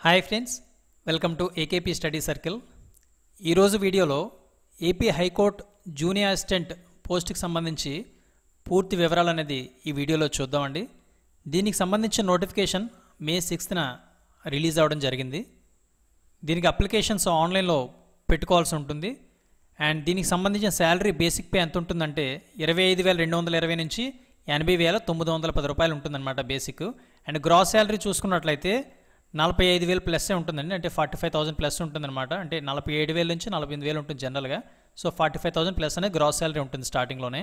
Hi friends, welcome to AKP study circle. ఈరోజు వీడియోలో AP high court junior assistant పోస్ట్కి సంబంధించి పూర్తి వివరాలు అనేది ఈ వీడియోలో చూద్దామండి. దీనికి సంబంధించిన నోటిఫికేషన్ మే 6న రిలీజ్ అవ్వడం జరిగింది. దీనికి అప్లికేషన్స్ ఆన్లైన్లో పెట్టుకోవాల్సి ఉంటుంది. అండ్ దీనికి సంబంధించిన శాలరీ బేసిక్ పే ఎంత ఉంటుందంటే 25,220 నుంచి 80,910 రూపాయలు ఉంటుందన్నమాట బేసిక్. అండ్ గ్రాస్ శాలరీ చూసుకున్నట్లయితే 45,000 ప్లస్సే ఉంటుందండి, అంటే 45,000 ప్లస్ ఉంటుందన్నమాట. అంటే 47,000 నుంచి 48,000 ఉంటుంది జనరల్గా. సో 45,000 ప్లస్ అనేది గ్రాస్ శాలరీ ఉంటుంది స్టార్టింగ్లోనే.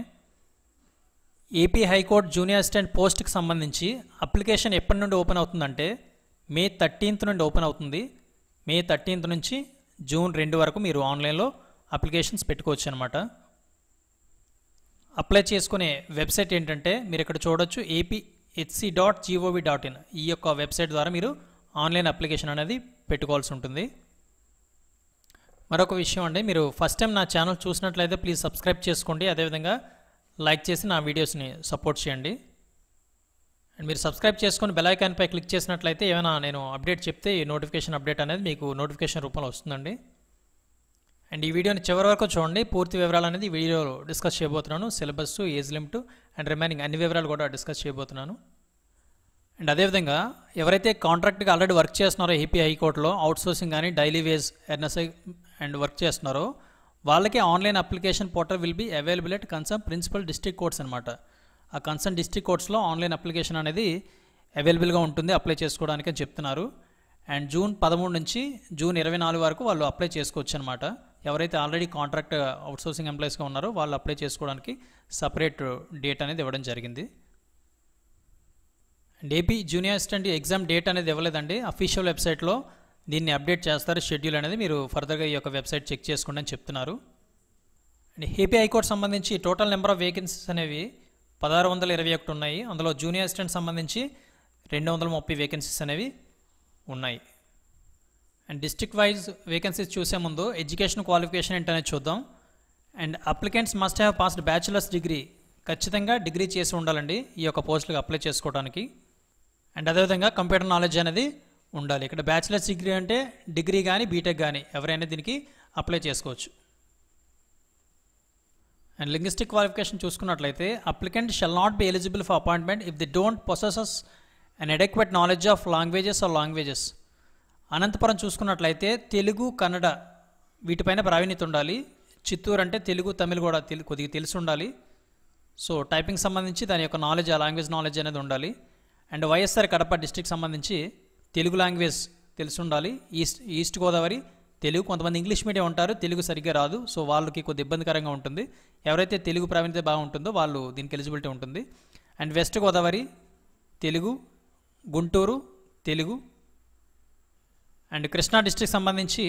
ఏపీ హైకోర్టు జూనియర్ అసిస్టెంట్ పోస్ట్కి సంబంధించి అప్లికేషన్ ఎప్పటి నుండి ఓపెన్ అవుతుందంటే మే 13th నుండి ఓపెన్ అవుతుంది. మే 13th నుంచి జూన్ 2 వరకు మీరు ఆన్లైన్లో అప్లికేషన్స్ పెట్టుకోవచ్చు అనమాట. అప్లై చేసుకునే వెబ్సైట్ ఏంటంటే మీరు ఇక్కడ చూడొచ్చు, apHC.gov.in. ఈ యొక్క వెబ్సైట్ ద్వారా మీరు ఆన్లైన్ అప్లికేషన్ అనేది పెట్టుకోవాల్సి ఉంటుంది. మరొక విషయం అండి, మీరు ఫస్ట్ టైం నా ఛానల్ చూసినట్లయితే ప్లీజ్ సబ్స్క్రైబ్ చేసుకోండి. అదేవిధంగా లైక్ చేసి నా వీడియోస్ని సపోర్ట్ చేయండి. అండ్ మీరు సబ్స్క్రైబ్ చేసుకొని బెల్ ఐకాన్పై క్లిక్ చేసినట్లయితే ఏమైనా నేను అప్డేట్ చెప్తే ఈ నోటిఫికేషన్ అప్డేట్ అనేది మీకు నోటిఫికేషన్ రూపంలో వస్తుందండి. అండ్ ఈ వీడియోని చివరి వరకు చూడండి. పూర్తి వివరాలు అనేది ఈ వీడియోలో డిస్కస్ చేయబోతున్నాను. Syllabus, age limit and remaining అన్ని వివరాలు కూడా డిస్కస్ చేయబోతున్నాను. అండ్ అదేవిధంగా ఎవరైతే కాంట్రాక్ట్గా ఆల్రెడీ వర్క్ చేస్తున్నారో ఏపీ హైకోర్టులో అవుట్సోర్సింగ్ కానీ డైలీ వేజ్ ఎన్ఎస్ఐ అండ్ వర్క్ చేస్తున్నారో వాళ్ళకి online application portal will be available at concern principal district courts అనమాట. ఆ కన్సర్న్ డిస్ట్రిక్ట్ కోర్ట్స్లో ఆన్లైన్ అప్లికేషన్ అనేది అవైలబుల్గా ఉంటుంది అప్లై చేసుకోవడానికి అని చెప్తున్నారు. అండ్ జూన్ 13 నుంచి జూన్ 24 వరకు వాళ్ళు అప్లై చేసుకోవచ్చు అనమాట. ఎవరైతే ఆల్రెడీ కాంట్రాక్ట్ అవుట్సోర్సింగ్ ఎంప్లాయీస్గా ఉన్నారో వాళ్ళు అప్లై చేసుకోవడానికి సపరేట్ డేట్ అనేది ఇవ్వడం జరిగింది. And AP junior assistant exam date అనేది ఇవ్వలేదండి. అఫీషియల్ వెబ్సైట్లో దీన్ని అప్డేట్ చేస్తారు, షెడ్యూల్ అనేది. మీరు ఫర్దర్గా ఈ యొక్క వెబ్సైట్ చెక్ చేసుకోండి అని చెప్తున్నారు. అండ్ ఏపీ హైకోర్టు సంబంధించి టోటల్ నెంబర్ ఆఫ్ వేకెన్సీస్ అనేవి 1621 ఉన్నాయి. అందులో జూనియర్ అసిస్టెంట్ సంబంధించి 230 వేకెన్సీస్ అనేవి ఉన్నాయి. అండ్ డిస్ట్రిక్ట్ వైజ్ వేకెన్సీస్ చూసే ముందు ఎడ్యుకేషన్ క్వాలిఫికేషన్ ఏంటనేది చూద్దాం. And applicants must have passed bachelors degree. ఖచ్చితంగా డిగ్రీ చేసి ఉండాలండి ఈ యొక్క పోస్టులకు అప్లై చేసుకోవడానికి. అండ్ అదేవిధంగా కంప్యూటర్ నాలెడ్జ్ అనేది ఉండాలి. ఇక్కడ బ్యాచిలర్స్ డిగ్రీ అంటే డిగ్రీ కానీ బీటెక్ కానీ ఎవరైనా దీనికి అప్లై చేసుకోవచ్చు. అండ్ లింగ్విస్టిక్ క్వాలిఫికేషన్ చూసుకున్నట్లయితే applicant shall not be eligible for appointment if they don't possesses an adequate knowledge of languages or languages. Anantapur చూసుకున్నట్లయితే తెలుగు, కన్నడ వీటిపైన ప్రావీణ్యత ఉండాలి. చిత్తూరు అంటే తెలుగు, తమిళ్ కూడా కొద్దిగా తెలిసి ఉండాలి. సో టైపింగ్ సంబంధించి దాని యొక్క నాలెడ్జ్, ఆ లాంగ్వేజ్ నాలెడ్జ్ అనేది ఉండాలి. అండ్ వైఎస్ఆర్ కడప డిస్ట్రిక్ట్ సంబంధించి తెలుగు లాంగ్వేజ్ తెలిసి ఉండాలి. ఈస్ట్ గోదావరి తెలుగు. కొంతమంది ఇంగ్లీష్ మీడియం ఉంటారు, తెలుగు సరిగ్గా రాదు, సో వాళ్ళకి కొద్ది ఇబ్బందికరంగా ఉంటుంది. ఎవరైతే తెలుగు ప్రావీణ్యత బాగుంటుందో వాళ్ళు దీనికి ఎలిజిబిలిటీ ఉంటుంది. And west Godavari Telugu, Guntur Telugu. And Krishna district సంబంధించి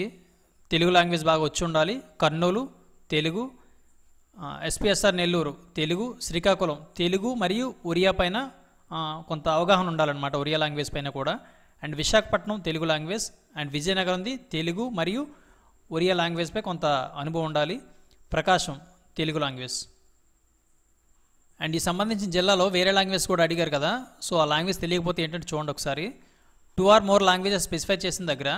తెలుగు లాంగ్వేజ్ బాగా వచ్చి ఉండాలి. కర్నూలు తెలుగు, ఎస్పీఎస్ఆర్ నెల్లూరు తెలుగు, శ్రీకాకుళం తెలుగు మరియు ఒరియా పైన కొంత అవగాహన ఉండాలన్నమాట, ఒరియా లాంగ్వేజ్ పైన కూడా. And Visakhapatnam Telugu language. And విజయనగరంది తెలుగు మరియు ఒరియా లాంగ్వేజ్పై కొంత అనుభవం ఉండాలి. ప్రకాశం తెలుగు లాంగ్వేజ్. అండ్ ఈ సంబంధించిన జిల్లాలో వేరే లాంగ్వేజ్ కూడా అడిగారు కదా, సో ఆ లాంగ్వేజ్ తెలియకపోతే ఏంటంటే చూడండి ఒకసారి. 2 or more లాంగ్వేజెస్ స్పెసిఫై చేసిన దగ్గర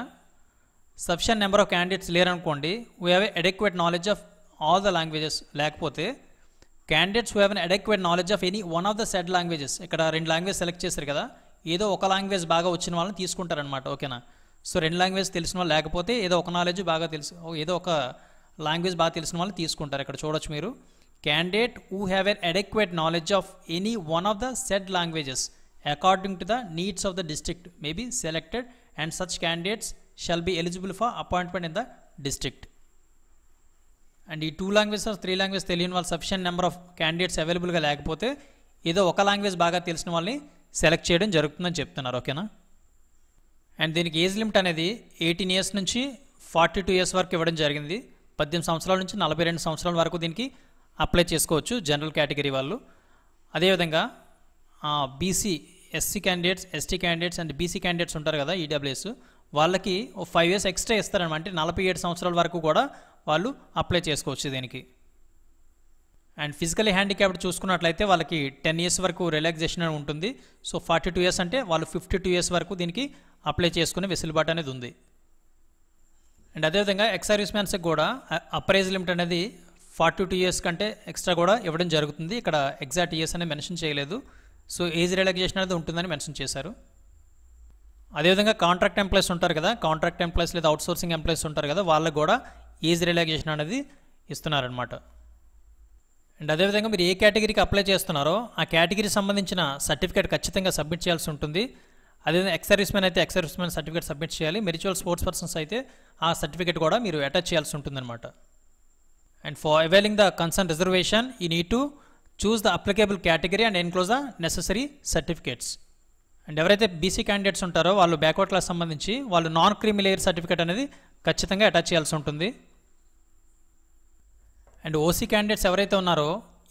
సఫిషియెంట్ నెంబర్ ఆఫ్ క్యాండిడేట్స్ లేరనుకోండి, we have adequate knowledge of all the languages. లేకపోతే candidates who have an adequate knowledge of any one of the said languages. ఇక్కడ 2 లాంగ్వేజ్ సెలెక్ట్ చేశారు కదా, ఏదో ఒక language బాగా వచ్చిన వాళ్ళని తీసుకుంటారనమాట, ఓకేనా. సో 2 లాంగ్వేజ్ తెలిసిన వాళ్ళు, లేకపోతే ఏదో ఒక నాలెడ్జ్ బాగా తెలుసు, ఏదో ఒక లాంగ్వేజ్ బాగా తెలిసిన వాళ్ళు తీసుకుంటారు. ఇక్కడ చూడొచ్చు మీరు, candidate who have an adequate knowledge of any one of the said languages according to the needs of the district may be selected and such candidates shall be eligible for appointment in the district. And ఈ 2 languages are 3 language తెలియని వాళ్ళు sufficient number of candidates అవైలబుల్గా లేకపోతే ఏదో ఒక language బాగా తెలిసిన వాళ్ళని సెలెక్ట్ చేయడం జరుగుతుందని చెప్తున్నారు, ఓకేనా. అండ్ దీనికి ఏజ్ లిమిట్ అనేది 18 years నుంచి 42 years వరకు ఇవ్వడం జరిగింది. 18 సంవత్సరాల నుంచి 42 సంవత్సరాల వరకు దీనికి అప్లై చేసుకోవచ్చు జనరల్ కేటగిరీ వాళ్ళు. అదేవిధంగా BC, SC candidates, ST candidates and BC candidates ఉంటారు కదా, ఈడబ్ల్యూఎస్, వాళ్ళకి 5 years ఎక్స్ట్రా ఇస్తారనమాట. అంటే 47 సంవత్సరాల వరకు కూడా వాళ్ళు అప్లై చేసుకోవచ్చు దీనికి. అండ్ ఫిజికలీ హ్యాండిక్యాప్డ్ చూసుకున్నట్లయితే వాళ్ళకి 10 years వరకు రిలాక్సేషన్ అని ఉంటుంది. సో 42 years అంటే వాళ్ళు 52 years వరకు దీనికి అప్లై చేసుకునే వెసులుబాటు అనేది ఉంది. అండ్ అదేవిధంగా ఎక్స్ సర్వీస్ మ్యాన్స్కి కూడా అప్పర్ ఏజ్ లిమిట్ అనేది 42 years కంటే ఎక్స్ట్రా కూడా ఇవ్వడం జరుగుతుంది. ఇక్కడ ఎగ్జాక్ట్ ఇయర్స్ అనేది మెన్షన్ చేయలేదు. సో ఏజ్ రిలాక్సేషన్ అనేది ఉంటుందని మెన్షన్ చేశారు. అదేవిధంగా కాంట్రాక్ట్ ఎంప్లాయీస్ ఉంటారు కదా, కాంట్రాక్ట్ ఎంప్లాయీస్ లేదా అవుట్సోర్సింగ్ ఎంప్లాయీస్ ఉంటారు కదా, వాళ్ళకు కూడా ఏజ్ రిలాక్సేషన్ అనేది ఇస్తున్నారనమాట. అండ్ అదేవిధంగా మీరు ఏ కేటగిరీకి అప్లై చేస్తున్నారో ఆ కేటగిరీకి సంబంధించిన సర్టిఫికేట్ ఖచ్చితంగా సబ్మిట్ చేయాల్సి ఉంటుంది. అదేవిధంగా ఎక్స్ సర్వీస్ మ్యాన్ అయితే ex service man certificate submit చేయాలి. మెరిచువల్ స్పోర్ట్స్ పర్సన్స్ అయితే ఆ సర్టిఫికేట్ కూడా మీరు అటాచ్ చేయాల్సి ఉంటుందన్నమాట. And for availing the concern reservation you need to choose the applicable category and enclose the necessary certificates. And ఎవరైతే BC candidates ఉంటారో వాళ్ళు బ్యాక్వర్డ్ క్లాస్ సంబంధించి వాళ్ళు నాన్ క్రీమీ లేయర్ సర్టిఫికేట్ అనేది ఖచ్చితంగా అటాచ్ చేయాల్సి ఉంటుంది. అండ్ ఓసీ క్యాండిడేట్స్ ఎవరైతే ఉన్నారో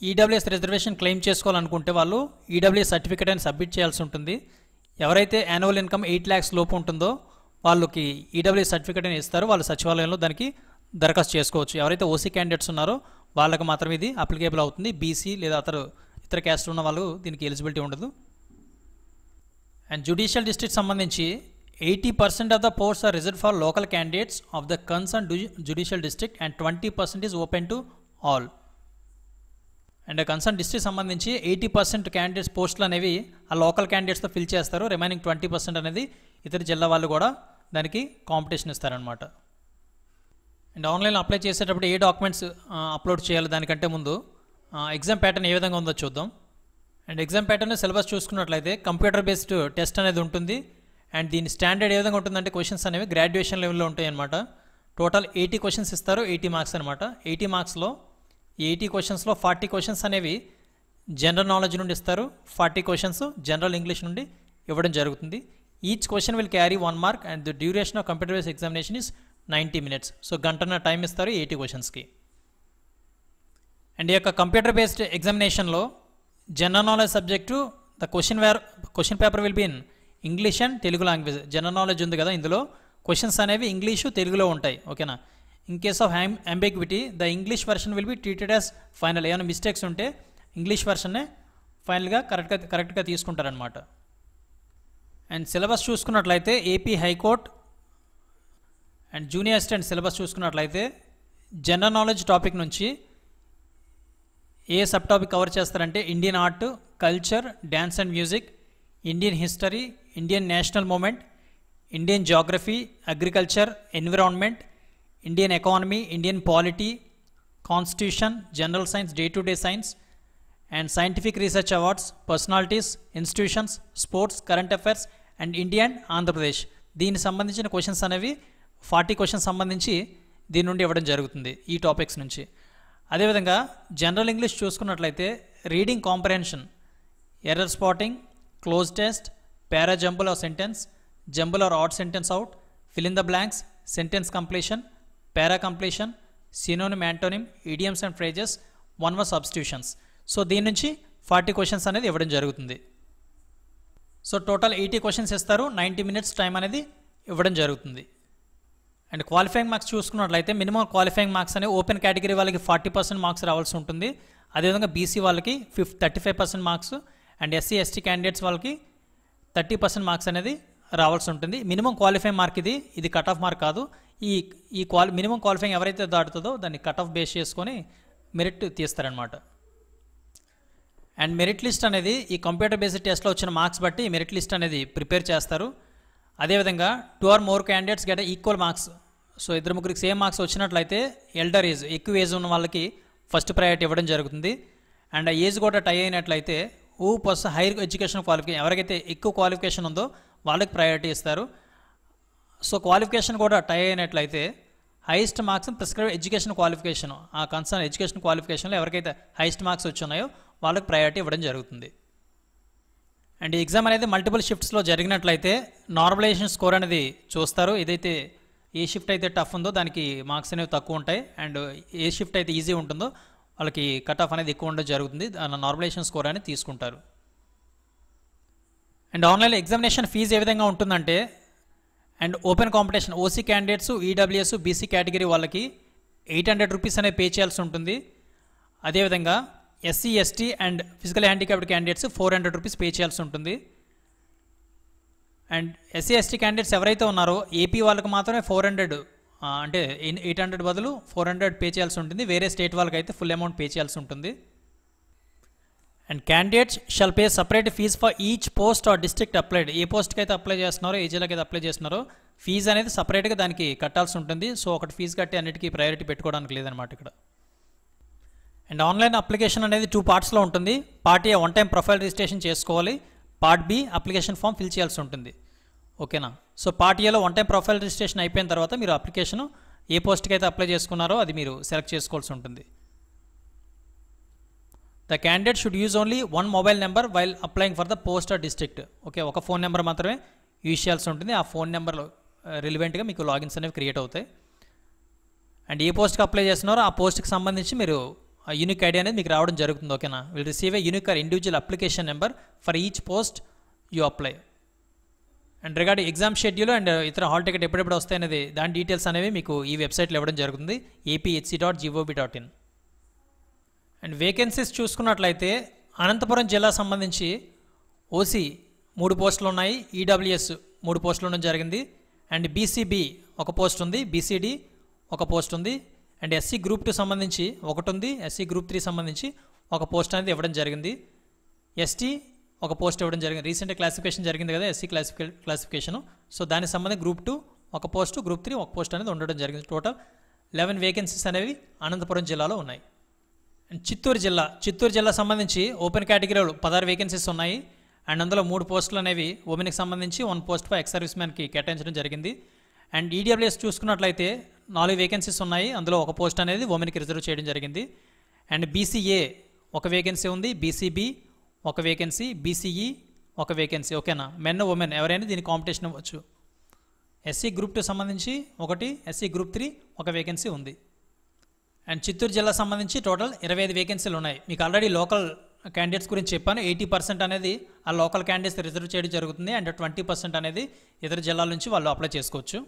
ఈడబ్ల్యూఎస్ రిజర్వేషన్ క్లెయిమ్ చేసుకోవాలనుకుంటే వాళ్ళు ఈడబ్ల్యూఎస్ సర్టిఫికేట్ అని సబ్మిట్ చేయాల్సి ఉంటుంది. ఎవరైతే యాన్యువల్ ఇన్కమ్ 8 lakhs లోపు ఉంటుందో వాళ్ళకి ఈడబ్ల్యూఎస్ సర్టిఫికేట్ అని ఇస్తారు. వాళ్ళు సచివాలయంలో దానికి దరఖాస్తు చేసుకోవచ్చు. ఎవరైతే ఓసీ క్యాండిడేట్స్ ఉన్నారో వాళ్ళకి మాత్రం ఇది అప్లికేబుల్ అవుతుంది. బీసీ లేదా ఇతర క్యాస్ట్ ఉన్న వాళ్ళు దీనికి ఎలిజిబిలిటీ ఉండదు. అండ్ జ్యుడిషియల్ డిస్ట్రిక్ట్ సంబంధించి 80% of the posts are reserved for local candidates of the concern judicial district and 20% is open to all. And concern district సంబంధించి 80% క్యాండిడేట్స్ పోస్టులు అనేవి ఆ లోకల్ క్యాండిడేట్స్తో ఫిల్ చేస్తారు. రిమైనింగ్ 20% అనేది ఇతర జిల్లా వాళ్ళు కూడా దానికి కాంపిటీషన్ ఇస్తారనమాట. అండ్ ఆన్లైన్లో అప్లై చేసేటప్పుడు ఏ డాక్యుమెంట్స్ అప్లోడ్ చేయాలి దానికంటే ముందు ఎగ్జామ్ ప్యాటర్న్ ఏ విధంగా ఉందో చూద్దాం. అండ్ ఎగ్జామ్ ప్యాటర్న్ సిలబస్ చూసుకున్నట్లయితే కంప్యూటర్ బేస్డ్ టెస్ట్ అనేది ఉంటుంది. అండ్ దీని స్టాండర్డ్ ఏ విధంగా ఉంటుందంటే క్వశ్చన్స్ అనేవి గ్రాడ్యుయేషన్ లెవెల్లో ఉంటాయి అనమాట. టోటల్ 80 questions ఇస్తారు, 80 marks అనమాట. 80 marksలో 80 questions-లో 40 questions అనేవి జనరల్ నాలెడ్జ్ నుండి ఇస్తారు, 40 questions జనరల్ ఇంగ్లీష్ నుండి ఇవ్వడం జరుగుతుంది. Each question will carry 1 mark and the duration of computer based examination is 90 minutes. So గంటన్న టైం ఇస్తారు 80 questions-కి. అండ్ ఈ యొక్క కంప్యూటర్ బేస్డ్ ఎగ్జామినేషన్లో general knowledge subject the question paper will be in English and Telugu language. General knowledge ఉంది కదా, ఇందులో questions అనేవి ఇంగ్లీషు తెలుగులో ఉంటాయి. ఓకేనా. In case of ambiguity the English version will be treated as final. ఏమైనా మిస్టేక్స్ ఉంటే ఇంగ్లీష్ వెర్షన్నే ఫైనల్గా కరెక్ట్గా తీసుకుంటారనమాట. అండ్ సిలబస్ చూసుకున్నట్లయితే AP high court and junior assistant syllabus చూసుకున్నట్లయితే జనరల్ నాలెడ్జ్ టాపిక్ నుంచి ఏ సబ్ టాపిక్ కవర్ చేస్తారంటే Indian art, culture, dance and music, Indian history, Indian national movement, Indian geography, agriculture, environment, Indian economy, Indian polity, constitution, general science, day to day science and scientific research awards, personalities, institutions, sports, current affairs and India and Andhra Pradesh. దీనికి సంబంధించిన questions అనేవి 40 questions సంబంధించి దీని నుండి ఇవ్వడం జరుగుతుంది ఈ topics నుంచి. అదేవిధంగా జనరల్ ఇంగ్లీష్ చూసుకున్నట్లయితే reading comprehension, error spotting, cloze test, para jumble or sentence, jumble or odd sentence out, fill in the blanks, sentence completion, para completion, synonym, antonym, idioms and phrases, one word substitutions. So దీని నుంచి 40 questions అనేది ఇవ్వడం జరుగుతుంది. So total 80 questions ఇస్తారు, 90 minutes time అనేది ఇవ్వడం జరుగుతుంది. And qualifying marks చూసుకున్నట్లయితే మినిమం క్వాలిఫైయింగ్ మార్క్స్ అనేవి ఓపెన్ కేటగిరీ వాళ్ళకి 40% మార్క్స్ రావాల్సి ఉంటుంది. అదేవిధంగా బీసీ వాళ్ళకి 35% marks and SC ST candidates వాళ్ళకి 30% మార్క్స్ అనేది రావాల్సి ఉంటుంది. మినిమం క్వాలిఫైయింగ్ మార్క్ ఇది కట్ ఆఫ్ మార్క్ కాదు. ఈ మినిమం క్వాలిఫైయింగ్ ఎవరైతే దాటుతుందో దాన్ని కట్ ఆఫ్ బేస్ చేసుకొని మెరిట్ తీస్తారనమాట. అండ్ మెరిట్ లిస్ట్ అనేది ఈ కంప్యూటర్ బేస్డ్ టెస్ట్లో వచ్చిన మార్క్స్ బట్టి మెరిట్ లిస్ట్ అనేది ప్రిపేర్ చేస్తారు. అదేవిధంగా 2 or more candidates get equal marks. So 2-3 same marks వచ్చినట్లయితే ఎల్డర్ ఏజ్, ఎక్కువ ఏజ్ ఉన్న వాళ్ళకి ఫస్ట్ ప్రయారిటీ ఇవ్వడం జరుగుతుంది. అండ్ ఆ ఏజ్ కూడా టై అయినట్లయితే ప్లస్ హైయర్ ఎడ్యుకేషన్ క్వాలిఫికేషన్, ఎవరికైతే ఎక్కువ క్వాలిఫికేషన్ ఉందో వాళ్ళకి ప్రయారిటీ ఇస్తారు. సో క్వాలిఫికేషన్ కూడా టై అయినట్లయితే highest marks prescribe education qualification, ఆ కన్సర్న్ ఎడ్యుకేషన్ క్వాలిఫికేషన్లో ఎవరికైతే హైయెస్ట్ మార్క్స్ వచ్చున్నాయో వాళ్ళకి ప్రయారిటీ ఇవ్వడం జరుగుతుంది. అండ్ ఈ ఎగ్జామ్ అనేది మల్టిపుల్ షిఫ్ట్స్లో జరిగినట్లయితే నార్మలైజేషన్ స్కోర్ అనేది చూస్తారు. ఏదైతే ఏ షిఫ్ట్ అయితే టఫ్ ఉందో దానికి మార్క్స్ అనేవి తక్కువ ఉంటాయి. అండ్ ఏ షిఫ్ట్ అయితే ఈజీ ఉంటుందో వాళ్ళకి కట్ ఆఫ్ అనేది ఎక్కువ ఉండడం జరుగుతుంది. నార్మలైజేషన్ స్కోర్ అనేది తీసుకుంటారు. అండ్ ఆన్లైన్ ఎగ్జామినేషన్ ఫీజు ఏ విధంగా ఉంటుందంటే and open competition OC candidates, EWS, BC category వాళ్ళకి 800 rupees అనేది పే చేయాల్సి ఉంటుంది. అదేవిధంగా SC ST and physical handicapped candidates 400 rupees pay చేయాల్సి ఉంటుంది. అండ్ ఎస్సీ ఎస్టీ క్యాండిడేట్స్ ఎవరైతే ఉన్నారో ఏపీ వాళ్ళకి మాత్రమే 400 అంటే 800 బదులు 400 పే చేయాల్సి ఉంటుంది. వేరే స్టేట్ వాళ్ళకి అయితే ఫుల్ అమౌంట్ పే చేయాల్సి ఉంటుంది. And candidates shall pay separate fee for each post or district applied. ఏ పోస్ట్కి అయితే అప్లై చేస్తున్నారో, ఏ జిల్లాకి అయితే అప్లై చేస్తున్నారో ఫీజు అనేది సపరేట్గా దానికి కట్టాల్సి ఉంటుంది. సో ఒకటి ఫీజు కట్టి అన్నిటికీ ప్రయారిటీ పెట్టుకోవడానికి లేదనమాట ఇక్కడ. అండ్ ఆన్లైన్ అప్లికేషన్ అనేది 2 పార్ట్స్లో ఉంటుంది. Part A one time profile registration చేసుకోవాలి. Part B application form fill చేయాల్సి ఉంటుంది. ఓకేనా. సో పార్ట్ ఏలో వన్ టైం ప్రొఫైల్ రిజిస్ట్రేషన్ అయిపోయిన తర్వాత మీరు అప్లికేషన్ ఏ పోస్ట్కి అయితే అప్లై చేసుకున్నారో అది మీరు సెలెక్ట్ చేసుకోవాల్సి ఉంటుంది. The candidate should use only one mobile number while applying for the post or district. Okay, ఒక ఫోన్ నెంబర్ మాత్రమే యూజ్ చేయాల్సి ఉంటుంది. ఆ ఫోన్ నెంబర్లో రిలవెంట్గా మీకు లాగిన్స్ అనేవి క్రియేట్ అవుతాయి. అండ్ ఏ పోస్ట్కి అప్లై చేస్తున్నారో ఆ పోస్ట్కి సంబంధించి మీరు యూనిక్ ఐడి అనేది మీకు రావడం జరుగుతుంది. ఓకేనా. Will receive a unique or individual application number for each post you apply. And regarding exam schedule and ఇతర హాల్ టికెట్ ఎప్పుడెప్పుడు వస్తాయనేది దాని డీటెయిల్స్ అనేవి మీకు ఈ వెబ్సైట్లో ఇవ్వడం జరుగుతుంది, apHC.gov.in. అండ్ వేకెన్సీస్ చూసుకున్నట్లయితే అనంతపురం జిల్లా సంబంధించి ఓసీ 3 పోస్టులు ఉన్నాయి, ఈడబ్ల్యూఎస్ 3 పోస్టులు ఉండడం జరిగింది. అండ్ బీసీబీ 1 పోస్ట్ ఉంది, బీసీడీ 1 పోస్ట్ ఉంది. అండ్ ఎస్సీ గ్రూప్ 2 సంబంధించి 1 ఉంది, ఎస్సీ గ్రూప్ 3 సంబంధించి 1 పోస్ట్ అనేది ఇవ్వడం జరిగింది. ఎస్టీ 1 పోస్ట్ ఇవ్వడం జరిగింది. రీసెంట్ క్లాసిఫికేషన్ జరిగింది కదా ఎస్సీ క్లాసిఫికేషన్. సో దానికి సంబంధించి గ్రూప్ 2 1 పోస్ట్, గ్రూప్ 3 1 పోస్ట్ అనేది ఉండడం జరిగింది. టోటల్ 11 వేకెన్సీస్ అనేవి అనంతపురం జిల్లాలో ఉన్నాయి. అండ్ చిత్తూరు జిల్లా సంబంధించి ఓపెన్ కేటగిరీలో 16 వేకెన్సీస్ ఉన్నాయి. అండ్ అందులో 3 పోస్టులు అనేవి ఉమెన్కి సంబంధించి 1 పోస్ట్ ఫర్ ఎక్స్ సర్వీస్ మ్యాన్కి కేటాయించడం జరిగింది. అండ్ ఈడబ్ల్యూఎస్ చూసుకున్నట్లయితే 4 వేకెన్సీస్ ఉన్నాయి, అందులో 1 పోస్ట్ అనేది ఉమెన్కి రిజర్వ్ చేయడం జరిగింది. అండ్ బీసీఏ 1 వేకెన్సీ ఉంది, బీసీబీ 1 వేకెన్సీ, బీసీఈ 1 వేకెన్సీ. ఓకేనా. మెన్ ఉమెన్ ఎవరైనా దీని కాంపిటీషన్ ఇవ్వచ్చు. ఎస్సీ గ్రూప్ 2 సంబంధించి 1, ఎస్సీ గ్రూప్ 3 1 వేకెన్సీ ఉంది. అండ్ చిత్తూరు జిల్లా సంబంధించి టోటల్ 25 వేకెన్సీలు ఉన్నాయి. మీకు ఆల్రెడీ లోకల్ క్యాండిడేట్స్ గురించి చెప్పాను. 80% అనేది ఆ లోకల్ క్యాండిడేట్స్ రిజర్వ్ చేయడం జరుగుతుంది. అండ్ 20% అనేది ఇతర జిల్లాల నుంచి వాళ్ళు అప్లై చేసుకోవచ్చు.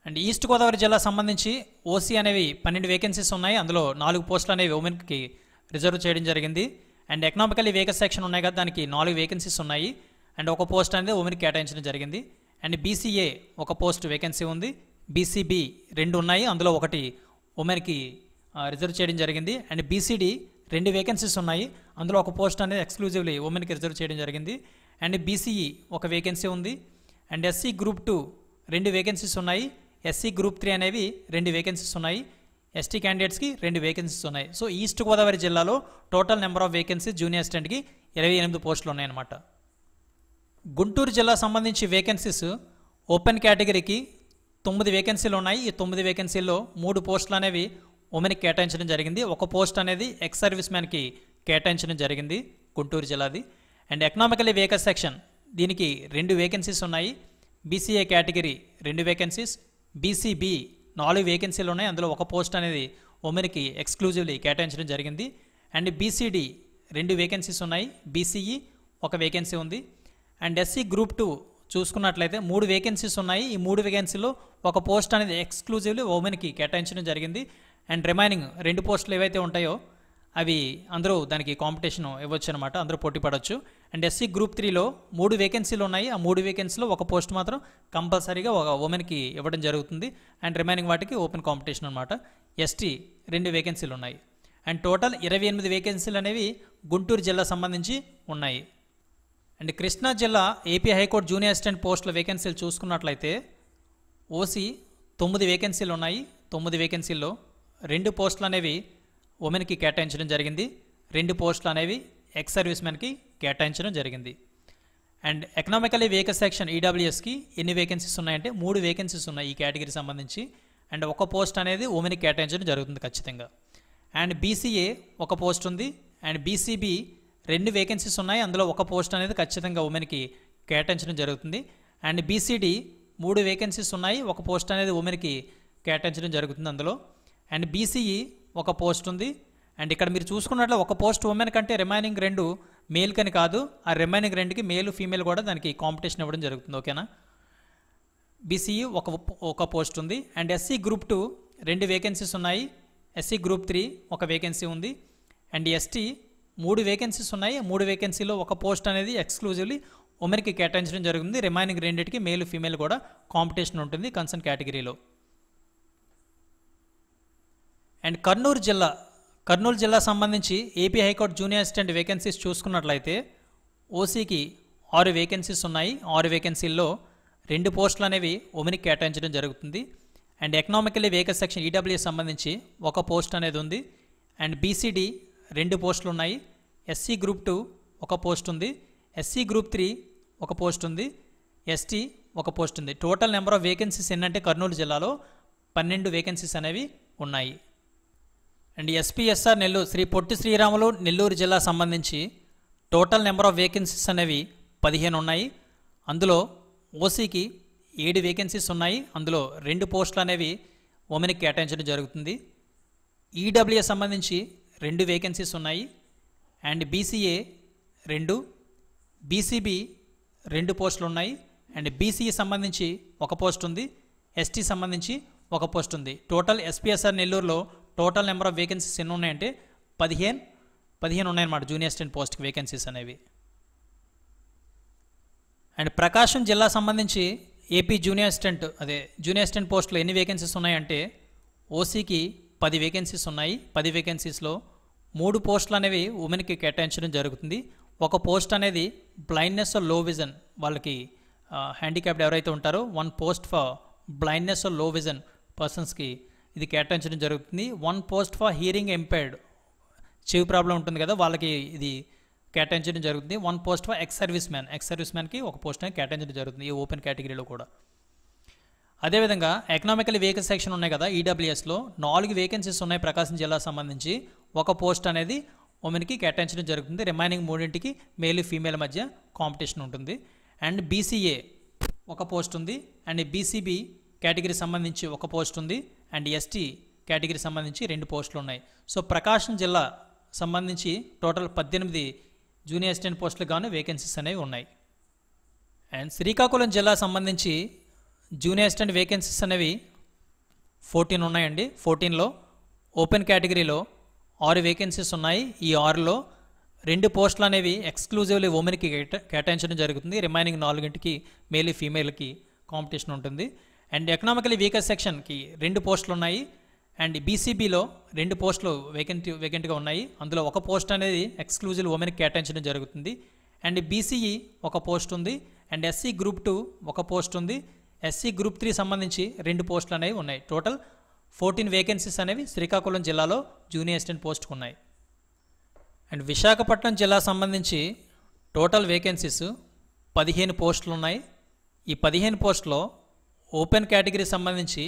అండ్ ఈస్ట్ గోదావరి జిల్లా సంబంధించి ఓసీ అనేవి 12 వేకెన్సీస్ ఉన్నాయి, అందులో 4 పోస్టులు అనేవి ఉమెన్కి రిజర్వ్ చేయడం జరిగింది. అండ్ ఎకనామికల్లీ వేకెన్స్ సెక్షన్ ఉన్నాయి కదా, దానికి 4 వేకెన్సీస్ ఉన్నాయి. అండ్ 1 పోస్ట్ అనేది ఉమెన్కి కేటాయించడం జరిగింది. అండ్ బీసీఏ 1 పోస్ట్ వేకెన్సీ ఉంది, బీసీబీ 2 ఉన్నాయి, అందులో 1 ఉమెన్కి రిజర్వ్ చేయడం జరిగింది. అండ్ బీసీడీ 2 వేకెన్సీస్ ఉన్నాయి, అందులో 1 పోస్ట్ అనేది ఎక్స్క్లూజివ్లీ ఉమెన్కి రిజర్వ్ చేయడం జరిగింది. అండ్ బీసీఈ 1 వేకెన్సీ ఉంది. అండ్ ఎస్సీ గ్రూప్ 2 2 వేకెన్సీస్ ఉన్నాయి, ఎస్సీ గ్రూప్ 3 అనేవి 2 వేకెన్సీస్ ఉన్నాయి, ఎస్టీ క్యాండిడేట్స్కి 2 వేకెన్సీస్ ఉన్నాయి. సో ఈస్ట్ గోదావరి జిల్లాలో total number of vacancies junior అసిస్టెంట్కి 28 పోస్టులు ఉన్నాయన్నమాట. గుంటూరు జిల్లా సంబంధించి వేకెన్సీస్ ఓపెన్ కేటగిరీకి 9 వేకెన్సీలు ఉన్నాయి. ఈ 9 వేకెన్సీల్లో 3 పోస్టులు అనేవి ఉమెన్కి కేటాయించడం జరిగింది. 1 పోస్ట్ అనేది ఎక్స్ సర్వీస్ మ్యాన్కి కేటాయించడం జరిగింది గుంటూరు జిల్లాది. అండ్ ఎకనామికల్లీ వేకెన్స్ సెక్షన్ దీనికి 2 వేకెన్సీస్ ఉన్నాయి. బీసీఏ కేటగిరీ 2 వేకెన్సీస్, బీసీబీ 4 వేకెన్సీలు ఉన్నాయి, అందులో 1 పోస్ట్ అనేది ఉమెన్కి ఎక్స్క్లూజివ్లీ కేటాయించడం జరిగింది. అండ్ బీసీడీ 2 వేకెన్సీస్ ఉన్నాయి, బీసీఈ 1 వేకెన్సీ ఉంది. అండ్ ఎస్సీ గ్రూప్ 2 చూసుకున్నట్లయితే 3 వేకెన్సీస్ ఉన్నాయి. ఈ 3 వేకెన్సీలో 1 పోస్ట్ అనేది ఎక్స్క్లూజివ్లీ ఉమెన్కి కేటాయించడం జరిగింది. అండ్ రిమైనింగ్ 2 పోస్టులు ఏవైతే ఉంటాయో అవి అందరూ దానికి కాంపిటీషన్ ఇవ్వచ్చు అనమాట, అందరూ పోటీ పడవచ్చు. అండ్ ఎస్సీ గ్రూప్ 3లో 3 వేకెన్సీలు ఉన్నాయి. ఆ 3 వేకెన్సీలో 1 పోస్ట్ మాత్రం కంపల్సరీగా 1 ఉమెన్కి ఇవ్వడం జరుగుతుంది. అండ్ రిమైనింగ్ వాటికి ఓపెన్ కాంపిటీషన్ అనమాట. ఎస్టీ 2 వేకెన్సీలు ఉన్నాయి. అండ్ టోటల్ 28 వేకెన్సీలు అనేవి గుంటూరు జిల్లా సంబంధించి ఉన్నాయి. అండ్ కృష్ణా జిల్లా ఏపీ హైకోర్టు జూనియర్ అసిస్టెంట్ పోస్టుల వేకెన్సీలు చూసుకున్నట్లయితే ఓసీ 9 వేకెన్సీలు ఉన్నాయి. 9 వేకెన్సీల్లో 2 పోస్టులు అనేవి ఉమెన్కి కేటాయించడం జరిగింది, 2 పోస్టులు అనేవి ఎక్స్ సర్వీస్ మ్యాన్కి కేటాయించడం జరిగింది. అండ్ ఎకనామికల్లీ వేకెన్స్ సెక్షన్ ఈడబ్ల్యూఎస్కి ఎన్ని వేకెన్సీస్ ఉన్నాయంటే 3 వేకెన్సీస్ ఉన్నాయి ఈ కేటగిరీ సంబంధించి. అండ్ 1 పోస్ట్ అనేది ఉమెన్కి కేటాయించడం జరుగుతుంది ఖచ్చితంగా. అండ్ బీసీఏ 1 పోస్ట్ ఉంది. అండ్ బీసీబీ 2 వేకెన్సీస్ ఉన్నాయి, అందులో 1 పోస్ట్ అనేది ఖచ్చితంగా ఉమెన్కి కేటాయించడం జరుగుతుంది. అండ్ బీసీడీ 3 వేకెన్సీస్ ఉన్నాయి, 1 పోస్ట్ అనేది ఉమెన్కి కేటాయించడం జరుగుతుంది అందులో. అండ్ బీసీఈ 1 పోస్ట్ ఉంది. అండ్ ఇక్కడ మీరు చూసుకున్నట్లు 1 పోస్ట్ ఉమెన్ కంటే రిమైనింగ్ 2 మేల్ కని కాదు, ఆ రిమైనింగ్ 2కి మేల్ ఫీమేల్ కూడా దానికి కాంపిటీషన్ ఇవ్వడం జరుగుతుంది. ఓకేనా. బీసీఈ 1 పోస్ట్ ఉంది. అండ్ ఎస్సీ గ్రూప్ 2 2 వేకెన్సీస్ ఉన్నాయి, ఎస్సీ గ్రూప్ 3 1 వేకెన్సీ ఉంది. అండ్ ఎస్టీ 3 వేకెన్సీస్ ఉన్నాయి. 3 వేకెన్సీలో ఒక పోస్ట్ అనేది ఎక్స్క్లూజివ్లీ ఉమెన్కి కేటాయించడం జరుగుతుంది. రిమైనింగ్ రెండింటికి మేల్ ఫీమేల్ కూడా కాంపిటీషన్ ఉంటుంది కన్సర్న్ కేటగిరీలో. అండ్ కర్నూలు జిల్లా సంబంధించి AP high court junior assistant vacancies చూసుకున్నట్లయితే ఓసీకి 6 వేకెన్సీస్ ఉన్నాయి. 6 వేకెన్సీల్లో 2 పోస్టులు అనేవి ఉమెన్కి కేటాయించడం జరుగుతుంది. అండ్ ఎకనామికల్లీ వేకెన్స్ సెక్షన్ ఈడబ్ల్యూఎస్ సంబంధించి 1 పోస్ట్ అనేది ఉంది. అండ్ బీసీడీ 2 పోస్టులు ఉన్నాయి. ఎస్సీ గ్రూప్ 2 1 పోస్ట్ ఉంది. ఎస్సీ గ్రూప్ 3 1 పోస్ట్ ఉంది. ఎస్టీ 1 పోస్ట్ ఉంది. టోటల్ నెంబర్ ఆఫ్ వేకెన్సీస్ ఏంటంటే కర్నూలు జిల్లాలో 12 వేకెన్సీస్ అనేవి ఉన్నాయి. అండ్ ఎస్పీఎస్ఆర్ నెల్లూరు శ్రీ పొట్టి శ్రీరాములు నెల్లూరు జిల్లా సంబంధించి టోటల్ నెంబర్ ఆఫ్ వేకెన్సీస్ అనేవి 15 ఉన్నాయి. అందులో ఓసీకి 7 వేకెన్సీస్ ఉన్నాయి. అందులో 2 పోస్టులు అనేవి ఉమెన్కి కేటాయించడం జరుగుతుంది. ఈడబ్ల్యూఎస్ సంబంధించి 2 వేకెన్సీస్ ఉన్నాయి. అండ్ బీసీఏ 2, బీసీబీ 2 పోస్టులు ఉన్నాయి. అండ్ బీసీఈ సంబంధించి 1 పోస్ట్ ఉంది. ఎస్టీ సంబంధించి 1 పోస్ట్ ఉంది. టోటల్ ఎస్పీఎస్ఆర్ నెల్లూరులో టోటల్ నెంబర్ ఆఫ్ వేకెన్సీస్ ఎన్ని ఉన్నాయంటే 15 ఉన్నాయన్నమాట జూనియర్ అసిస్టెంట్ పోస్ట్కి వేకెన్సీస్ అనేవి. అండ్ ప్రకాశం జిల్లా సంబంధించి ఏపీ జూనియర్ అసిస్టెంట్ పోస్టులో ఎన్ని వేకెన్సీస్ ఉన్నాయంటే ఓసీకి 10 వేకెన్సీస్ ఉన్నాయి. 10 వేకెన్సీస్లో 3 పోస్టులు అనేవి ఉమెన్కి కేటాయించడం జరుగుతుంది. 1 పోస్ట్ అనేది బ్లైండ్నెస్ ఆర్ లో విజన్ వాళ్ళకి హ్యాండిక్యాప్డ్ ఎవరైతే ఉంటారో 1 పోస్ట్ ఫర్ బ్లైండ్నెస్ ఆర్ లో విజన్ పర్సన్స్కి ఇది కేటాయించడం జరుగుతుంది. 1 పోస్ట్ ఫర్ హియరింగ్ ఎంపైర్డ్ చెవి ప్రాబ్లం ఉంటుంది కదా వాళ్ళకి ఇది కేటాయించడం జరుగుతుంది. 1 పోస్ట్ ఫర్ ఎక్స్ సర్వీస్ మ్యాన్కి 1 పోస్ట్ అనేది కేటాయించడం జరుగుతుంది ఈ ఓపెన్ కేటగిరీలో కూడా. అదేవిధంగా ఎకనామికల్ వేకెన్స్ సెక్షన్ ఉన్నాయి కదా ఈడబ్ల్యూఎస్లో 4 వేకెన్సీస్ ఉన్నాయి ప్రకాశం జిల్లా సంబంధించి. 1 పోస్ట్ అనేది ఉమెన్కి కేటాయించడం జరుగుతుంది. రిమైనింగ్ 3కి మేల్ ఫీమేల్ మధ్య కాంపిటీషన్ ఉంటుంది. అండ్ బీసీఏ 1 పోస్ట్ ఉంది. అండ్ బీసీబీ కేటగిరీ సంబంధించి 1 పోస్ట్ ఉంది. అండ్ ఎస్టీ కేటగిరీ సంబంధించి 2 పోస్టులు ఉన్నాయి. సో ప్రకాశం జిల్లా సంబంధించి టోటల్ 18 జూనియర్ అసిస్టెంట్ పోస్టులు గాను వేకెన్సీస్ అనేవి ఉన్నాయి. అండ్ శ్రీకాకుళం జిల్లా సంబంధించి జూనియర్ అసిస్టెంట్ వేకెన్సీస్ అనేవి 14 ఉన్నాయండి. 14లో ఓపెన్ కేటగిరీలో 6 వేకెన్సీస్ ఉన్నాయి. ఈ 6లో 2 పోస్టులు అనేవి ఎక్స్క్లూజివ్లీ ఉమెన్కి కేటాయించడం జరుగుతుంది. రిమైనింగ్ 4కి మేల్ ఫీమేల్కి కాంపిటీషన్ ఉంటుంది. అండ్ ఎకనామికలీ వీకర్ సెక్షన్కి 2 పోస్టులు ఉన్నాయి. అండ్ బీసీబీలో 2 పోస్టులు వేకెంట్గా ఉన్నాయి. అందులో 1 పోస్ట్ అనేది ఎక్స్క్లూజివ్ ఉమెన్కి కేటాయించడం జరుగుతుంది. అండ్ బీసీఈ 1 పోస్ట్ ఉంది. అండ్ ఎస్సీ గ్రూప్ 2 1 పోస్ట్ ఉంది. ఎస్సీ గ్రూప్ 3 సంబంధించి 2 పోస్టులు అనేవి ఉన్నాయి. టోటల్ 14 వేకెన్సీస్ అనేవి శ్రీకాకుళం జిల్లాలో జూనియర్ అసిస్టెంట్ పోస్ట్కి ఉన్నాయి. అండ్ విశాఖపట్నం జిల్లా సంబంధించి టోటల్ వేకెన్సీస్ 15 పోస్టులు ఉన్నాయి. ఈ 15 పోస్టులో ఓపెన్ కేటగిరీ సంబంధించి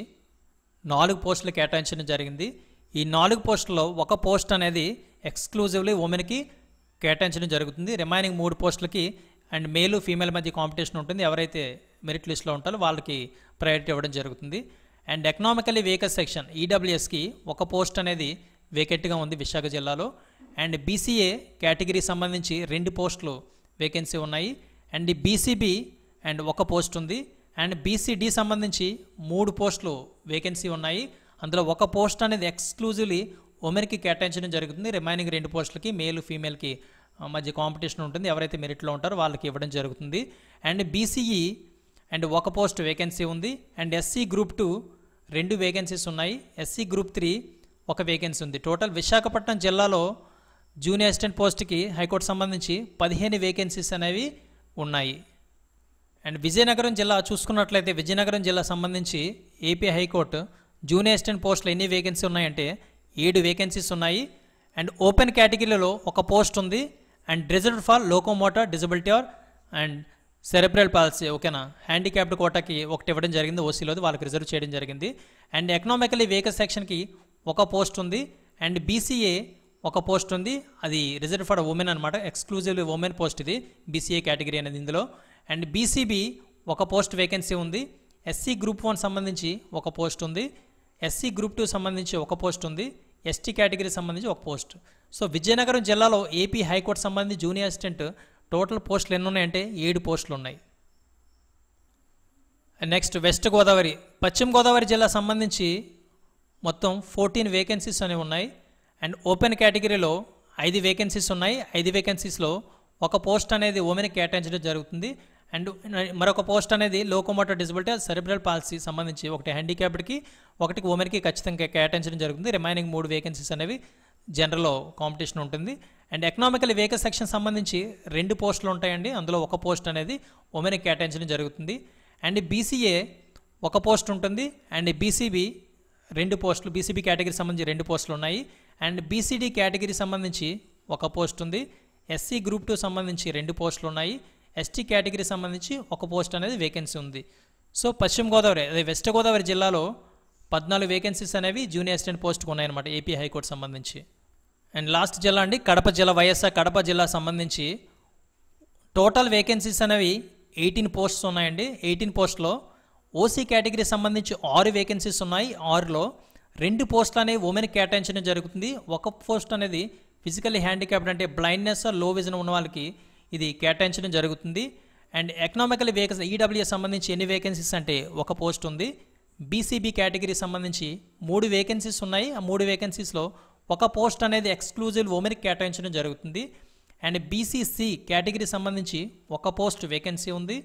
4 పోస్టులు కేటాయించడం జరిగింది. ఈ 4 పోస్టుల్లో 1 పోస్ట్ అనేది ఎక్స్క్లూజివ్లీ ఉమెన్కి కేటాయించడం జరుగుతుంది. రిమైనింగ్ 3 పోస్టులకి అండ్ మేలు ఫీమేల్ మధ్య కాంపిటీషన్ ఉంటుంది. ఎవరైతే మెరిట్ లిస్ట్లో ఉంటారో వాళ్ళకి ప్రయారిటీ ఇవ్వడం జరుగుతుంది. అండ్ ఎకనామికల్లీ వేకెన్స్ సెక్షన్ ఈడబ్ల్యూఎస్కి 1 పోస్ట్ అనేది వేకెంట్గా ఉంది విశాఖ జిల్లాలో. అండ్ బీసీఏ కేటగిరీ సంబంధించి 2 పోస్టులు వేకెన్సీ ఉన్నాయి. అండ్ బీసీబీ అండ్ 1 పోస్ట్ ఉంది. అండ్ బీసీడీ సంబంధించి 3 పోస్టులు వేకెన్సీ ఉన్నాయి. అందులో 1 పోస్ట్ అనేది ఎక్స్క్లూజివ్లీ ఉమెన్కి కేటాయించడం జరుగుతుంది. రిమైనింగ్ 2 పోస్టులకి మేల్ ఫీమేల్కి మధ్య కాంపిటీషన్ ఉంటుంది. ఎవరైతే మెరిట్లో ఉంటారో వాళ్ళకి ఇవ్వడం జరుగుతుంది. And BCE and 1 post vacancy ఉంది. అండ్ ఎస్సీ గ్రూప్ 2 2 వేకెన్సీస్ ఉన్నాయి. ఎస్సీ గ్రూప్ 3 1 వేకెన్సీ ఉంది. టోటల్ విశాఖపట్నం జిల్లాలో జూనియర్ అసిస్టెంట్ పోస్ట్కి హైకోర్టు సంబంధించి 15 వేకెన్సీస్ అనేవి ఉన్నాయి. అండ్ విజయనగరం జిల్లా చూసుకున్నట్లయితే విజయనగరం జిల్లా సంబంధించి ఏపీ హైకోర్టు జూనియర్ అసిస్టెంట్ పోస్టులు ఎన్ని వేకెన్సీ ఉన్నాయంటే 7 వేకెన్సీస్ ఉన్నాయి. అండ్ ఓపెన్ కేటగిరీలో 1 పోస్ట్ ఉంది. And reserved for locomotor disability and cerebral policy ఓకేనా హ్యాండిక్యాప్డ్ కోటాకి 1 ఇవ్వడం జరిగింది. ఓసీలోది వాళ్ళకి రిజర్వ్ చేయడం జరిగింది. అండ్ ఎకనామికల్లీ వేకెన్స్ సెక్షన్కి 1 పోస్ట్ ఉంది. అండ్ బీసీఏ 1 పోస్ట్ ఉంది. అది రిజర్వ్ ఫర్ ఉమెన్ అనమాట. ఎక్స్క్లూజివ్లీ ఉమెన్ పోస్ట్ ఇది బీసీఏ కేటగిరీ అనేది ఇందులో. అండ్ బీసీబీ 1 పోస్ట్ వేకెన్సీ ఉంది. ఎస్సీ గ్రూప్ 1 సంబంధించి 1 పోస్ట్ ఉంది. ఎస్సీ గ్రూప్ 2 సంబంధించి 1 పోస్ట్ ఉంది. ఎస్టీ కేటగిరీ సంబంధించి 1 పోస్ట్. సో విజయనగరం జిల్లాలో ఏపీ హైకోర్టు సంబంధించి జూనియర్ అసిస్టెంట్ టోటల్ పోస్టులు ఎన్ని ఉన్నాయంటే 7 పోస్టులు ఉన్నాయి. నెక్స్ట్ వెస్ట్ గోదావరి పశ్చిమ గోదావరి జిల్లా సంబంధించి మొత్తం 14 వేకెన్సీస్ అనేవి ఉన్నాయి. అండ్ ఓపెన్ కేటగిరీలో 5 వేకెన్సీస్ ఉన్నాయి. 5 వేకెన్సీస్లో ఒక పోస్ట్ అనేది ఉమెన్కి కేటాయించడం జరుగుతుంది. అండ్ మరొక పోస్ట్ అనేది లోకోమోటర్ డిజబిలిటీ సెరిబ్రల్ పాలసీ సంబంధించి ఒకటి హ్యాండిక్యాప్డ్కి, ఒకటికి ఉమెన్కి ఖచ్చితంగా కేటాయించడం జరుగుతుంది. రిమైనింగ్ 3 వేకెన్సీస్ అనేవి జనరల్లో కాంపిటీషన్ ఉంటుంది. అండ్ ఎకనామికల్ వేకెన్స్ సెక్షన్ సంబంధించి 2 పోస్టులు ఉంటాయండి. అందులో ఒక పోస్ట్ అనేది ఉమెన్కి కేటాయించడం జరుగుతుంది. అండ్ బీసీఏ ఒక పోస్ట్ ఉంటుంది. అండ్ బీసీబీ 2 పోస్టులు, బీసీబీ కేటగిరీ సంబంధించి 2 పోస్టులు ఉన్నాయి. అండ్ బీసీడీ కేటగిరీ సంబంధించి ఒక పోస్ట్ ఉంది. ఎస్సీ గ్రూప్ 2 సంబంధించి 2 పోస్టులు ఉన్నాయి. ఎస్టీ కేటగిరీ సంబంధించి ఒక పోస్ట్ అనేది వేకెన్సీ ఉంది. సో పశ్చిమ గోదావరి అదే వెస్ట్ గోదావరి జిల్లాలో 14 వేకెన్సీస్ అనేవి జూనియర్ అసిస్టెంట్ పోస్ట్కి ఉన్నాయన్నమాట ఏపీ హైకోర్టు సంబంధించి. అండ్ లాస్ట్ జిల్లా అండి కడప జిల్లా, వైఎస్ఆర్ కడప జిల్లా సంబంధించి టోటల్ వేకెన్సీస్ అనేవి 18 పోస్ట్స్ ఉన్నాయండి. 18 పోస్టులో ఓసీ కేటగిరీ సంబంధించి 6 వేకెన్సీస్ ఉన్నాయి. 6లో 2 పోస్టులు అనేవి ఉమెన్కి కేటాయించడం జరుగుతుంది. ఒక పోస్ట్ అనేది ఫిజికల్లీ హ్యాండిక్యాప్డ్ అంటే బ్లైండ్నెస్ లో విజన్ ఉన్న వాళ్ళకి ఇది కేటాయించడం జరుగుతుంది. అండ్ ఎకనామికల్ వేకెన్సీ ఈడబ్ల్యూఎస్ సంబంధించి ఎన్ని వేకెన్సీస్ అంటే ఒక పోస్ట్ ఉంది. బీసీబీ కేటగిరీ సంబంధించి 3 వేకెన్సీస్ ఉన్నాయి. ఆ 3 వేకెన్సీస్లో ఒక పోస్ట్ అనేది ఎక్స్క్లూజివ్ ఉమెన్కి కేటాయించడం జరుగుతుంది. అండ్ బీసీసీ కేటగిరీ సంబంధించి ఒక పోస్ట్ వేకెన్సీ ఉంది.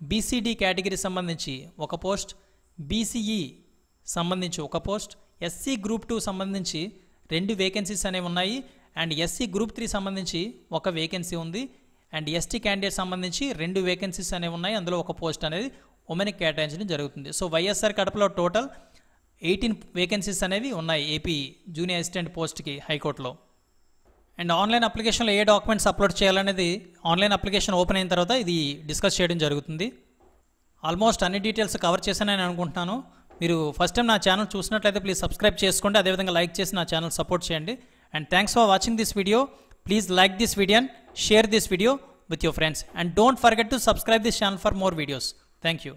బీసీడీ కేటగిరీ సంబంధించి ఒక పోస్ట్, బీసీఈ సంబంధించి ఒక పోస్ట్, ఎస్సీ గ్రూప్ 2 సంబంధించి 2 వేకెన్సీస్ అనేవి ఉన్నాయి. అండ్ ఎస్సీ గ్రూప్ 3 సంబంధించి ఒక వేకెన్సీ ఉంది. అండ్ ఎస్టీ క్యాండిడేట్ సంబంధించి 2 వేకెన్సీస్ అనేవి ఉన్నాయి. అందులో ఒక పోస్ట్ అనేది ఉమెన్కి కేటాయించడం జరుగుతుంది. సో వైఎస్ఆర్ కడపలో టోటల్ 18 వేకెన్సీస్ అనేవి ఉన్నాయి ఏపీ జూనియర్ అసిస్టెంట్ పోస్ట్కి హైకోర్టులో. అండ్ ఆన్లైన్ అప్లికేషన్లో ఏ డాక్యుమెంట్స్ అప్లోడ్ చేయాలనేది ఆన్లైన్ అప్లికేషన్ ఓపెన్ అయిన తర్వాత ఇది డిస్కస్ చేయడం జరుగుతుంది. ఆల్మోస్ట్ అన్ని డీటెయిల్స్ కవర్ చేశానని అనుకుంటున్నాను. మీరు ఫస్ట్ టైం నా ఛానల్ చూసినట్లయితే ప్లీజ్ సబ్స్క్రైబ్ చేసుకోండి, అదేవిధంగా లైక్ చేసి నా ఛానల్ సపోర్ట్ చేయండి. And thanks for watching this video. Please like this video and share this video with your friends. And don't forget to subscribe this channel for more videos. Thank you.